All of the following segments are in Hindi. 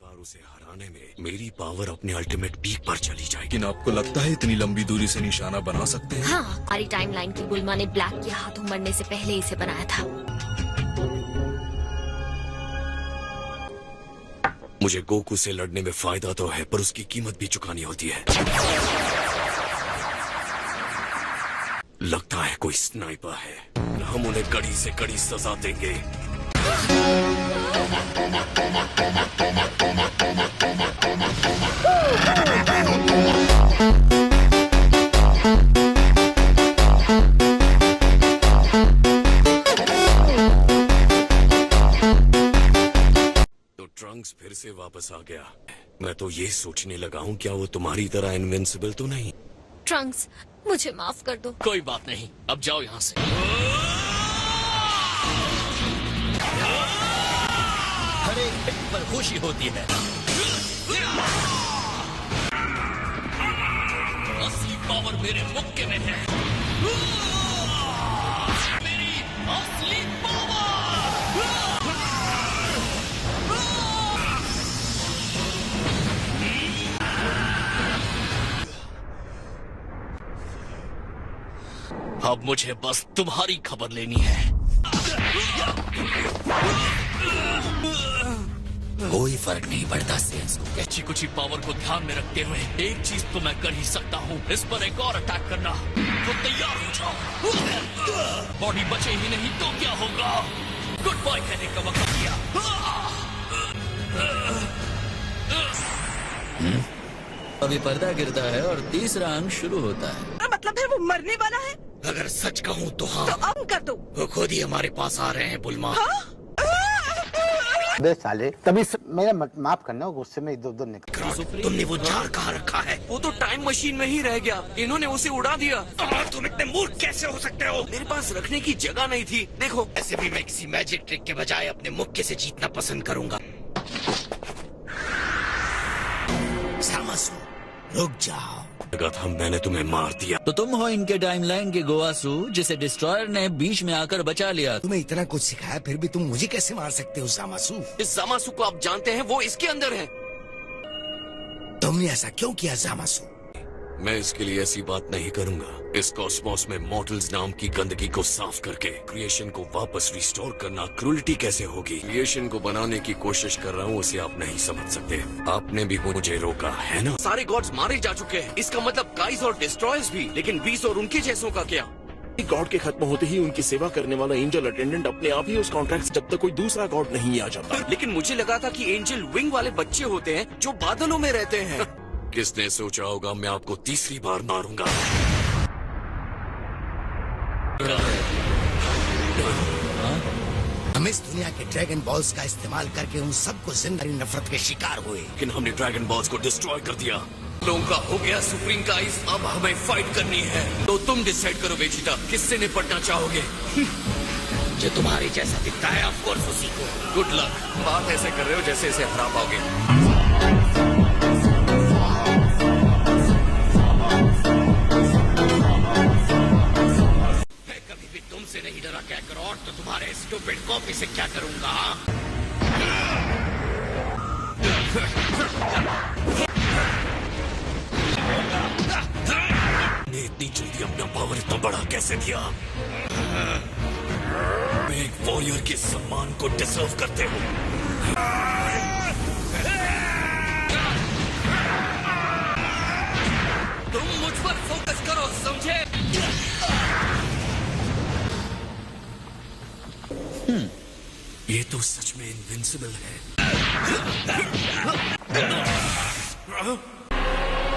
बार उसे हराने में मेरी पावर अपने अल्टीमेट पीक पर चली जाएगी। लेकिन आपको लगता है इतनी लंबी दूरी से निशाना बना सकते हैं? हाँ, हमारी टाइमलाइन की बुल्मा ने ब्लैक के हाथों मरने से पहले इसे बनाया था। मुझे गोकू से लड़ने में फायदा तो है, पर उसकी कीमत भी चुकानी होती है। लगता है कोई स्नाइपर है। हम उन्हें कड़ी से कड़ी सजा देंगे। तो ट्रंक्स फिर से वापस आ गया। मैं तो ये सोचने लगा हूँ, क्या वो तुम्हारी तरह इनविंसिबल तो नहीं? ट्रंक्स, मुझे माफ कर दो। कोई बात नहीं, अब जाओ यहाँ से। हर एक हिट पर खुशी होती है। असली पावर मेरे मुक्के में है। मेरी असली पावर। अब मुझे बस तुम्हारी खबर लेनी है। कोई फर्क नहीं पड़ता सेंस को। अच्छी कुछ पावर को ध्यान में रखते हुए एक चीज तो मैं कर ही सकता हूँ, इस पर एक और अटैक करना। तो तैयार हो जाओ। बॉडी बचे ही नहीं तो क्या होगा? गुड बाय कहने का वक्त आ गया। अभी पर्दा गिरता है और तीसरा अंक शुरू होता है। मतलब है वो मरने वाला है? अगर सच कहूँ तो हाँ। तो अंक कर दो। वो खुद ही हमारे पास आ रहे हैं बुल्मा। बे साले, तभी मेरा माफ करना, गुस्से में इधर उधर निकल। तुमने वो जार कहाँ रखा है? वो तो टाइम मशीन में ही रह गया, इन्होंने उसे उड़ा दिया। तुम इतने मूर्ख कैसे हो सकते हो? मेरे पास रखने की जगह नहीं थी। देखो, ऐसे भी मैं किसी मैजिक ट्रिक के बजाय अपने मुक्के से जीतना पसंद करूंगा। सामासु, रुक जाओ। लगा था मैंने तुम्हें मार दिया। तो तुम हो इनके टाइमलाइन के गोवासु, जिसे डिस्ट्रॉयर ने बीच में आकर बचा लिया। तुम्हें इतना कुछ सिखाया, फिर भी तुम मुझे कैसे मार सकते हो जामासू? इस जामासू को आप जानते हैं, वो इसके अंदर है। तुमने ऐसा क्यों किया जामासू? मैं इसके लिए ऐसी बात नहीं करूंगा। इस कॉस्मोस में मॉर्टल्स नाम की गंदगी को साफ करके क्रिएशन को वापस रिस्टोर करना क्रूलिटी कैसे होगी? क्रिएशन को बनाने की कोशिश कर रहा हूँ, उसे आप नहीं समझ सकते। आपने भी मुझे रोका है ना? सारे गॉड्स मारे जा चुके हैं, इसका मतलब गाइस और डिस्ट्रॉयर्स भी। लेकिन बीस और उनके जैसों का क्या? गॉड के खत्म होते ही उनकी सेवा करने वाला एंजल अटेंडेंट अपने आप ही उस कॉन्ट्रैक्ट, जब तक कोई दूसरा गॉड नहीं आ जाता। लेकिन मुझे लगा था कि एंजल विंग वाले बच्चे होते हैं जो बादलों में रहते हैं। किसने सोचा होगा मैं आपको तीसरी बार मारूंगा? हम इस दुनिया के ड्रैगन बॉल्स का इस्तेमाल करके उन सबको जिंदा नफरत के शिकार हुए। लेकिन हमने ड्रैगन बॉल्स को डिस्ट्रॉय कर दिया। लोगों का हो गया सुप्रीम गाइस, अब हमें फाइट करनी है। तो तुम डिसाइड करो वेजिटा, किससे निपटना चाहोगे? जो तुम्हारे जैसा दिखता है, ऑफ कोर्स उसी को। Good luck. बात ऐसे कर रहे हो जैसे इसे हरा पाओगे। तुमसे नहीं डरा क्या करो, और तो तुम्हारे स्टूपिड कॉपी से क्या करूंगा? ने इतनी जल्दी अपना पावर इतना बड़ा कैसे दिया? मैं एक वॉरियर के सम्मान को डिजर्व करते हो। तुम मुझ पर फोकस करो, समझे? ये तो सच में इनविंसिबल है।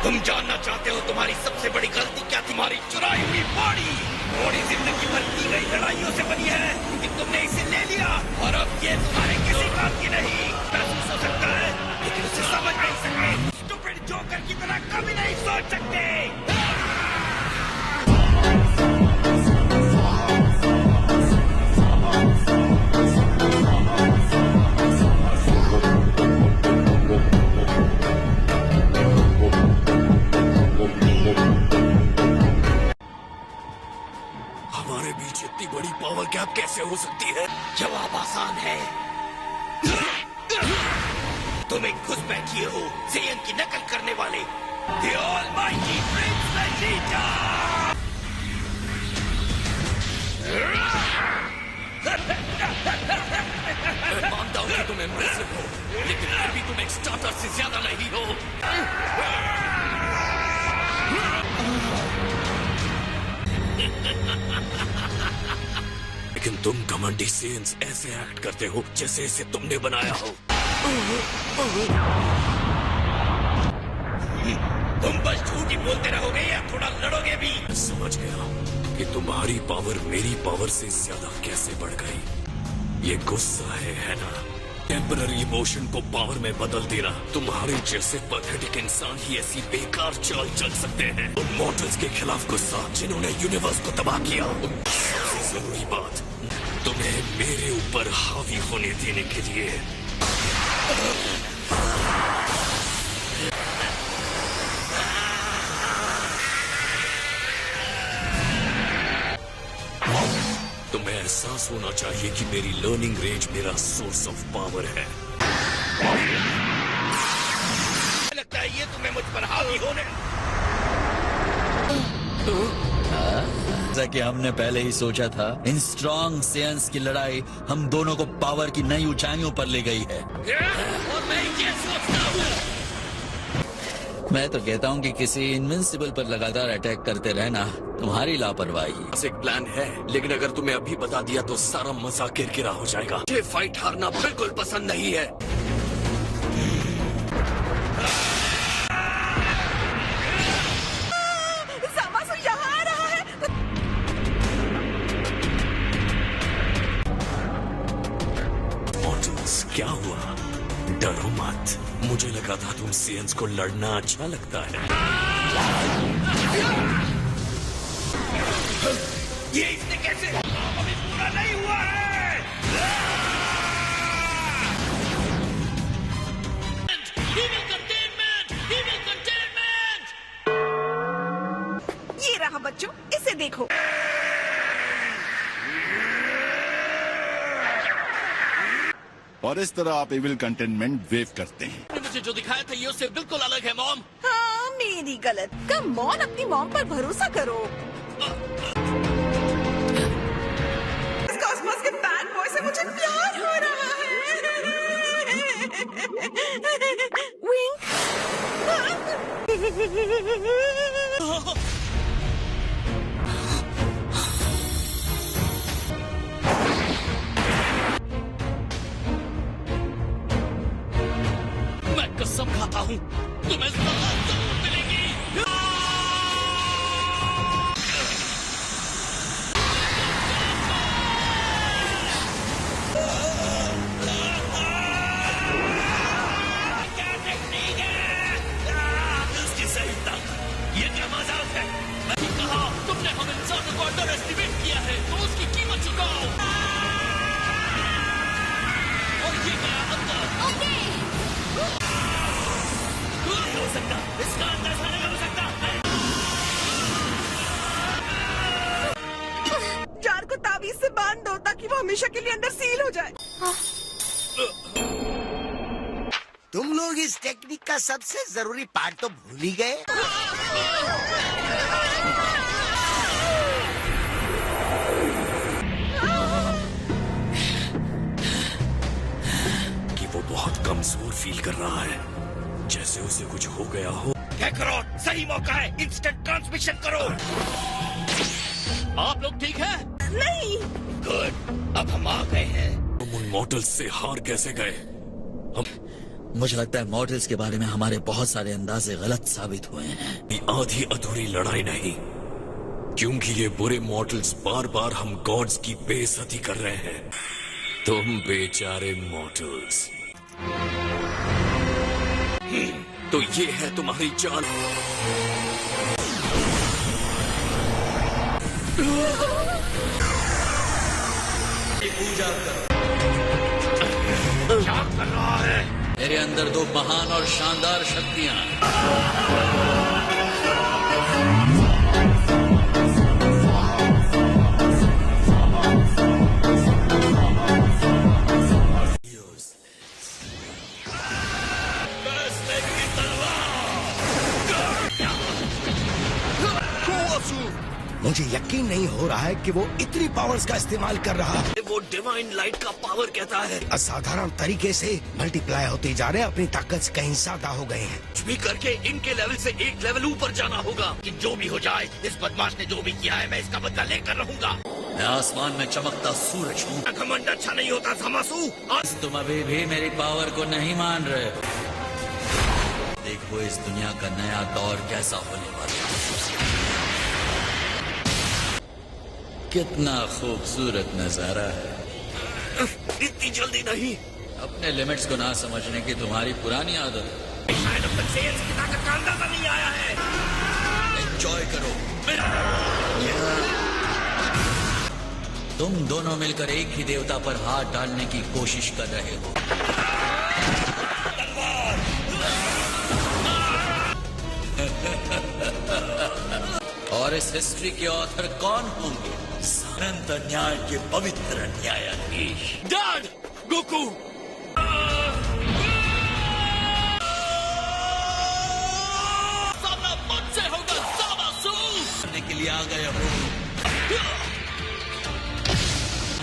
तुम जानना चाहते हो तुम्हारी सबसे बड़ी गलती क्या? तुम्हारी चुराई हुई बॉडी। बॉडी जिंदगी भर की गई लड़ाइयों से बनी है, लेकिन तुमने इसे ले लिया और अब ये तुम्हारे किसी काम की नहीं। महसूस हो सकता है, लेकिन उसे समझ नहीं सकते। स्टूपिड जोकर की तरह कभी नहीं सोच सकते। हमारे बीच इतनी बड़ी पावर गैप कैसे हो सकती है? जवाब आसान है। तुम एक घुसपैठिए हो, सेयन की नकल करने वाले। The Almighty Prince Vegeta! मैं मानता हूँ कि तुम इम्प्रेसिव हो, लेकिन फिर भी तुम एक स्टार्टर से ज्यादा नहीं हो। लेकिन तुम घमंडी सेंस ऐसे एक्ट करते हो जैसे इसे तुमने बनाया हो। तुम बस झूठ ही बोलते रहोगे या थोड़ा लड़ोगे भी? मैं समझ गया कि तुम्हारी पावर मेरी पावर से ज्यादा कैसे बढ़ गई। ये गुस्सा है ना? टेम्पररी इमोशन को पावर में बदल देना। तुम्हारे जैसे पैथेटिक इंसान ही ऐसी बेकार चाल चल सकते हैं। उन मॉर्टल्स के खिलाफ गुस्सा जिन्होंने यूनिवर्स को तबाह किया। सबसे जरूरी बात, तुम्हें मेरे ऊपर हावी होने देने के लिए। तुम्हें एहसास होना चाहिए कि मेरी लर्निंग रेंज मेरा सोर्स ऑफ पावर है। लगता है ये तुम्हें मुझ पर हावी होने। जैसा कि हमने पहले ही सोचा था, इन स्ट्रॉन्ग सेयंस की लड़ाई हम दोनों को पावर की नई ऊंचाइयों पर ले गई है। और मैं ये सोचता हूँ, मैं तो कहता हूँ कि किसी इनविंसिबल पर लगातार अटैक करते रहना तुम्हारी लापरवाही। बस एक प्लान है, लेकिन अगर तुम्हें अभी बता दिया तो सारा मजा किरकिरा हो जाएगा। ये फाइट हारना बिल्कुल पसंद नहीं है। ज़ामासु यहाँ आ रहा है। मॉर्टल्स, क्या हुआ? डरो मत। मुझे लगा था तुम सेयंस को लड़ना अच्छा लगता है। ये इसने कैसे? अभी पूरा नहीं हुआ है। ये रहा बच्चों, इसे देखो। और इस तरह आप एविल कंटेनमेंट वेव करते हैं। मुझे जो दिखाया था ये उससे बिल्कुल अलग है मॉम। हाँ, मेरी गलत। कम ऑन, अपनी मॉम पर भरोसा करो। इस कॉस्मोस के बैड बॉय से मुझे प्यार हो रहा है। विंक। मैं कसम खाता हूँ तुम्हें सजा जरूर मिलेगी। क्या टेक्निक है? इसकी सही तक। ये क्या मजाक है? मैंने कहा तुमने हम इंसानों को अंडर एस्टिमेट किया है तो उसकी कीमत चुकाओ। और ये गया अंदर। नहीं हो सकता, इसका अंदाजा नहीं हो सकता। जार को ताबीज से बांध दो ताकि वो हमेशा के लिए अंदर सील हो जाए। तुम लोग इस टेक्निक का सबसे जरूरी पार्ट तो भूल ही गए। कि वो बहुत कमजोर फील कर रहा है, जैसे उसे कुछ हो गया हो। क्या करो? सही मौका है, इंस्टेंट ट्रांसमिशन करो। आप लोग ठीक हैं? नहीं। गुड, अब हम आ गए हैं। तुम उन मॉडल्स से हार कैसे गए? मुझे लगता है मॉडल्स के बारे में हमारे बहुत सारे अंदाजे गलत साबित हुए हैं। ये आधी अधूरी लड़ाई नहीं, क्योंकि ये बुरे मॉडल्स बार बार हम गॉड्स की बेइज्जती कर रहे हैं। तुम बेचारे मॉडल्स। तो ये है तुम्हारी चाल। पूजा करो। क्या कर रहा है? मेरे अंदर दो महान और शानदार शक्तियां। मुझे यकीन नहीं हो रहा है कि वो इतनी पावर्स का इस्तेमाल कर रहा है। वो डिवाइन लाइट का पावर कहता है। असाधारण तरीके से मल्टीप्लाई होते जा रहे हैं, अपनी ताकत से कहीं ज्यादा हो गए हैं। कुछ भी करके इनके लेवल से एक लेवल ऊपर जाना होगा। कि जो भी हो जाए, इस बदमाश ने जो भी किया है मैं इसका बदला लेकर रहूंगा। मैं आसमान में चमकता सूरज हूँ। घमंड अच्छा नहीं होता समासू। तुम अभी भी मेरी पावर को नहीं मान रहे हो। देखो इस दुनिया का नया दौर कैसा होने वाला है। कितना खूबसूरत नजारा है। इतनी जल्दी नहीं। अपने लिमिट्स को ना समझने की तुम्हारी पुरानी आदत है। शायद अब तक सेल्स की ताकत का अंदाजा नहीं आया है। एंजॉय करो। तुम दोनों मिलकर एक ही देवता पर हाथ डालने की कोशिश कर रहे हो। और इस हिस्ट्री के ऑथर कौन होंगे? अनंत न्याय के पवित्र न्यायाधीश डैड, गोकू। सामना मुझसे होगा सामासू। करने के लिए आ गए हो।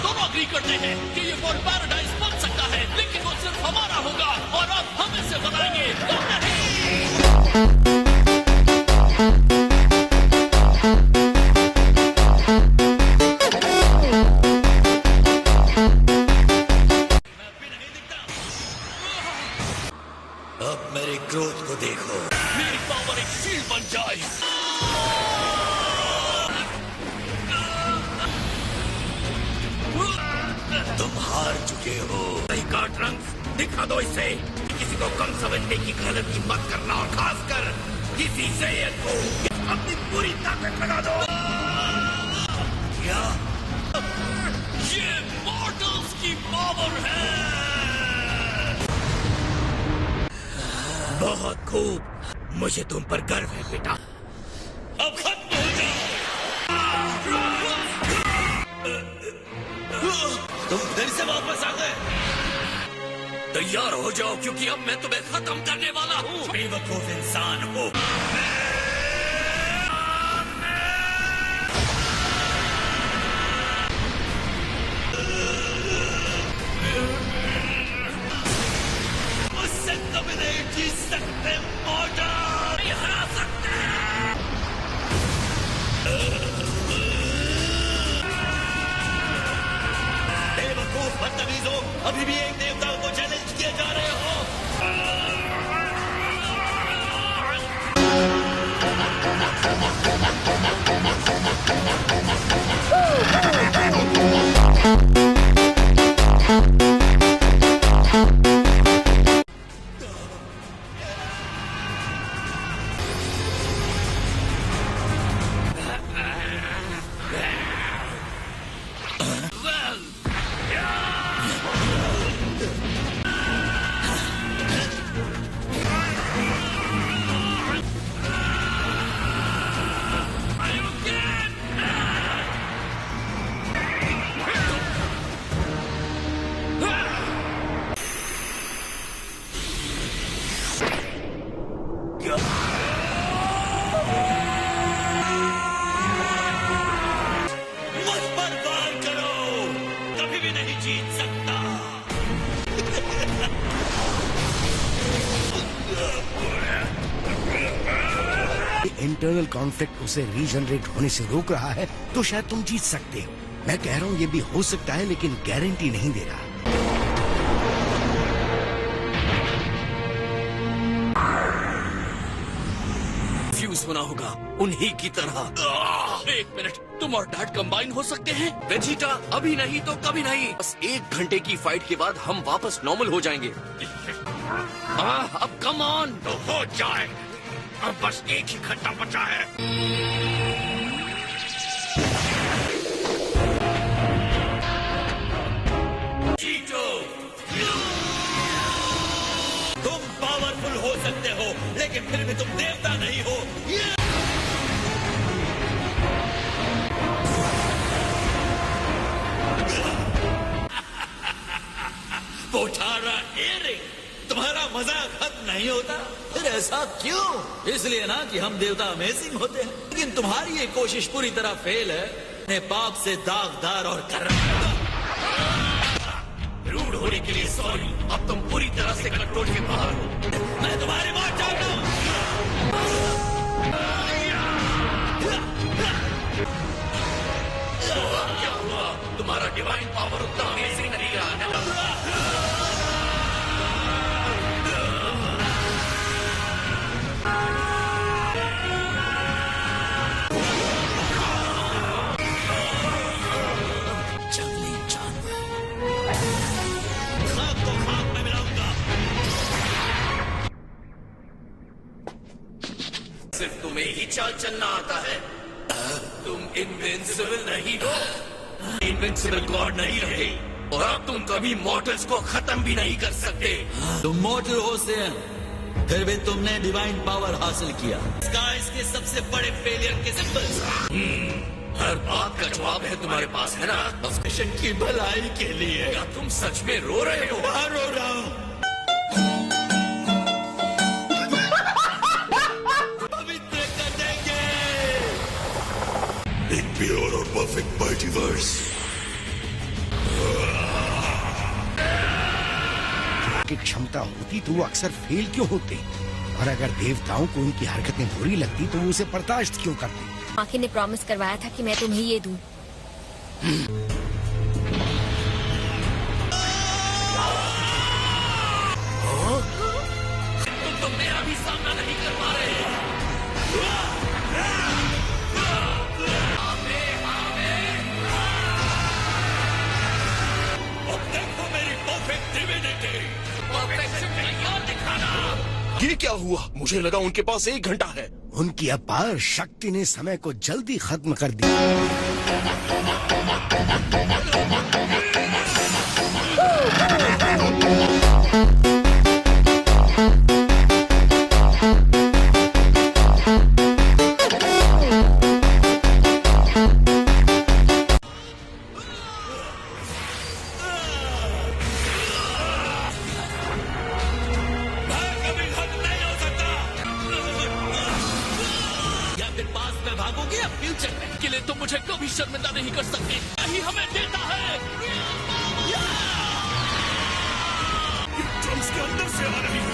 दोनों अग्री करते हैं कि ये वर्ल्ड पैराडाइज बन सकता है, लेकिन वो सिर्फ हमारा होगा और अब हम इसे बनाएंगे। तुम नहीं। अब मेरे क्रोध को देखो। मेरी पावर एक शील्ड बन जाए। तुम हार चुके हो। नहीं काट रंग दिखा दो इसे। किसी को कम समझने की गलती मत करना, और खासकर किसी से को अपनी पूरी ताकत लगा दो। क्या ये मॉर्टल्स की पावर है। बहुत खूब, मुझे तुम पर गर्व है बेटा। अब खत्म हो जाओ। तुम फिर से वापस आ गए। तैयार हो जाओ, क्योंकि अब मैं तुम्हें खत्म करने वाला हूँ। बेवकूफ इंसान हो। मुझसे कभी नहीं जीत सकते मॉर्टल। नहीं हरा सकते। बेवकूफ बदतमीजों, अभी भी एक देवता को चैलेंज किए जा रहे हो। मुझ पर वार करो। कभी भी नहीं जीत सकता। इंटरनल कॉन्फ्लिक्ट उसे रीजनरेट होने से रोक रहा है, तो शायद तुम जीत सकते हो। मैं कह रहा हूँ ये भी हो सकता है, लेकिन गारंटी नहीं दे रहा। फ्यूज होना होगा उन्हीं की तरह। एक मिनट, तुम और डैड कंबाइन हो सकते हैं। वेजिटा, अभी नहीं तो कभी नहीं। बस 1 घंटे की फाइट के बाद हम वापस नॉर्मल हो जाएंगे। अब कम ऑन। तो हो जाए। अब बस एक ही घंटा बचा है। जीतो। तुम पावरफुल हो सकते हो, लेकिन फिर भी तुम देवता नहीं हो। पोठारा एयरिंग, तुम्हारा मजाक खत्म नहीं होता। फिर ऐसा क्यों? इसलिए ना कि हम देवता अमेजिंग होते हैं, लेकिन तुम्हारी ये कोशिश पूरी तरह फेल है। अपने पाप से दागदार और रूड होने के लिए सॉरी। अब तुम पूरी तरह से कंट्रोल के बाहर हो। मैं तुम्हारी मौत चाहता हूँ। क्या हुआ? तुम्हारा डिवाइन पावर उतना अमेजिंग नहीं रहा है। जंगली जानवर खाक को खाक में मिलाऊंगा। सिर्फ तुम्हें ही चाल चलना आता है। तुम इनविंसिबल नहीं हो। इनविंसिबल गॉड नहीं रहे, और अब तुम कभी मॉर्टल्स को खत्म भी नहीं कर सकते। तुम मॉर्टल हो सेन, फिर भी तुमने डिवाइन पावर हासिल किया। स्काइज के सबसे बड़े फेलियर के सिंबल्स। हर बात का जवाब है तुम्हारे पास, है ना? मिशन की भलाई के लिए। क्या तुम सच में रो रहे हो? हाँ, रो रहा हूँ। पवित्र कर देंगे। एक प्योर और परफेक्ट मल्टीवर्स। की क्षमता होती तो वो अक्सर फेल क्यों होते, और अगर देवताओं को उनकी हरकतें बुरी लगती तो वो उसे बर्दाश्त क्यों करते? माखी ने प्रॉमिस करवाया था कि मैं तुम्हें ये दूं। तुम तो मेरा भी सामना नहीं कर पा रहे। अब देखो मेरी परफेक्ट डिविनिटी। परफेक्शन तैयार दिखाना। ये क्या हुआ? मुझे लगा उनके पास 1 घंटा है। उनकी अपार शक्ति ने समय को जल्दी खत्म कर दिया। भागोगे या फ्यूचर में? के लिए तुम मुझे कभी शर्मिंदा नहीं कर सकते। यही हमें देता है। ड्रम्स के अंदर से आ रही है।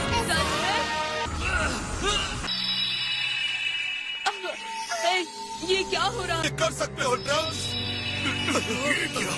ये क्या हो रहा है? कर सकते हो ड्रम्स। ये क्या?